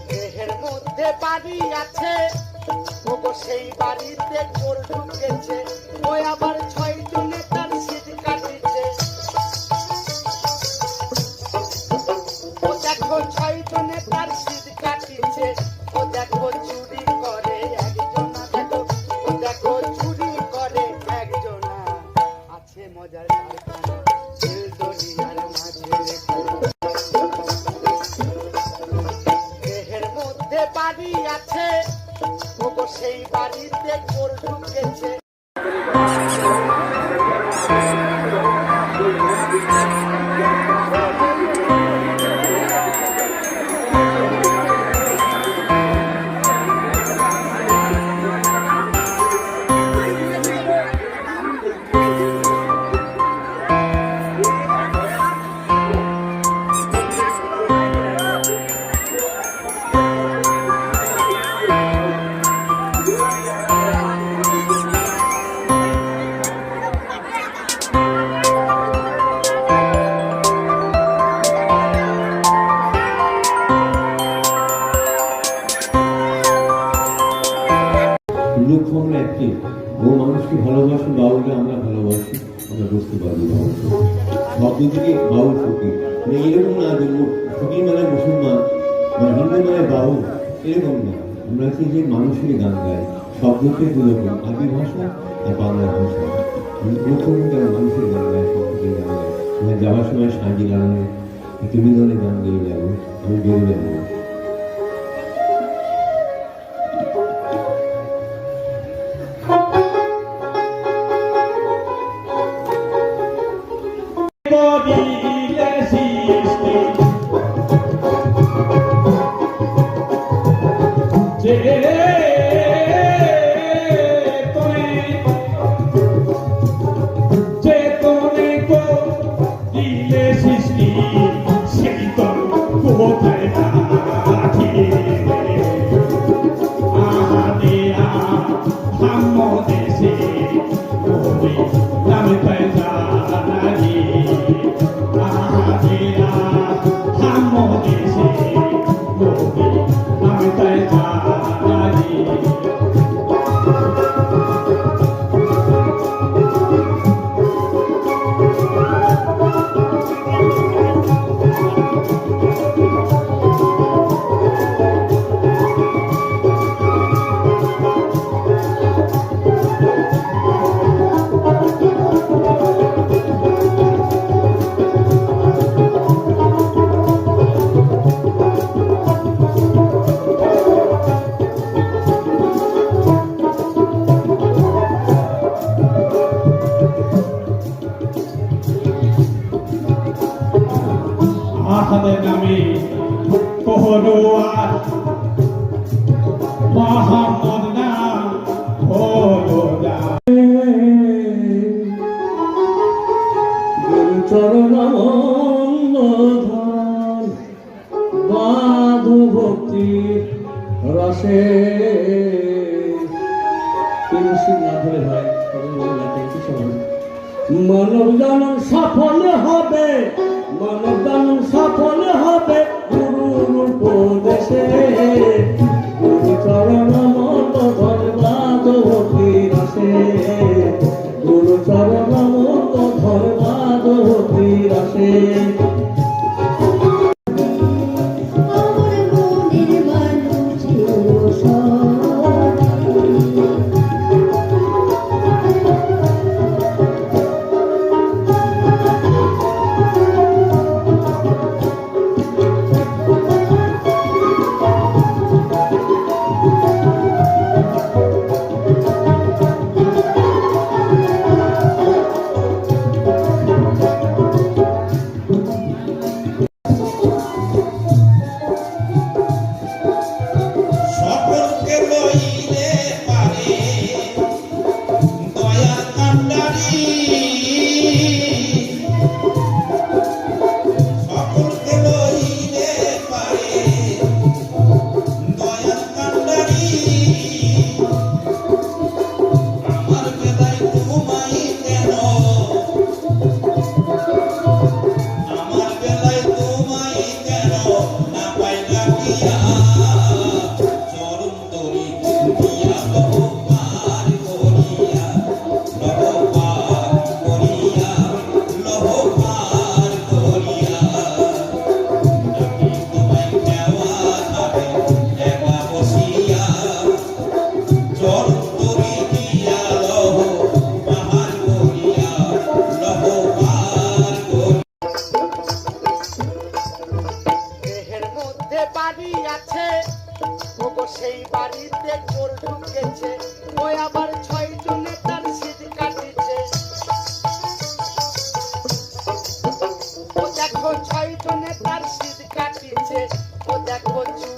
দেহের মধ্যে বাড়ি আছে, ওগো সেই বাড়িতে চোর ঢুকেছে, ওই আবার 6 জনে তার শীত কাটিছে। ও দেখো 6 জনে তার শীত কাটিছে, ও দেখো চুরি করে একজনা, দেখো ও দেখো চুরি করে একজনা, আছে মজার কারখানা দিল দুনিয়ার মাঝে। দেহের মধ্যে বাড়ি আছে, ওগো সেই বাড়িতে চোর ঢুকেছে। লক্ষ্য আমরা একটি, ও মানুষকে ভালোবাসি, বাউলকে আমরা ভালোবাসি, আমরা বুঝতে পারবো শব্দ থেকে বাউল ফকির এরকম না যে ফকির মানে মুসলমান বা হিন্দু মানে বাউল, এরকম না। আমরা হচ্ছে যে মানুষের গান গাই, শব্দকে দুরকম, আদি ভাষা আর বাংলা ভাষা। লক্ষ্য মানুষের গান গায়, শব্দের গান গায়। যাওয়ার সময় সাজি লাগানো তুমি ধরনের গান গেয়ে যাবো, আমি বেরোবে যাবো। নামে পহরোয়ার মোহাম্মদ নাম হলো চরণামন্দন বাধু ভক্তি রসে না ধরে ভাই মানব জনম সফল হবে, মানব জনম সফল হবে গুরুর উপদেশে, গুরু চরণ দেখো ছয় জনে তার শীত কাটিছে, ও দেখো চুরি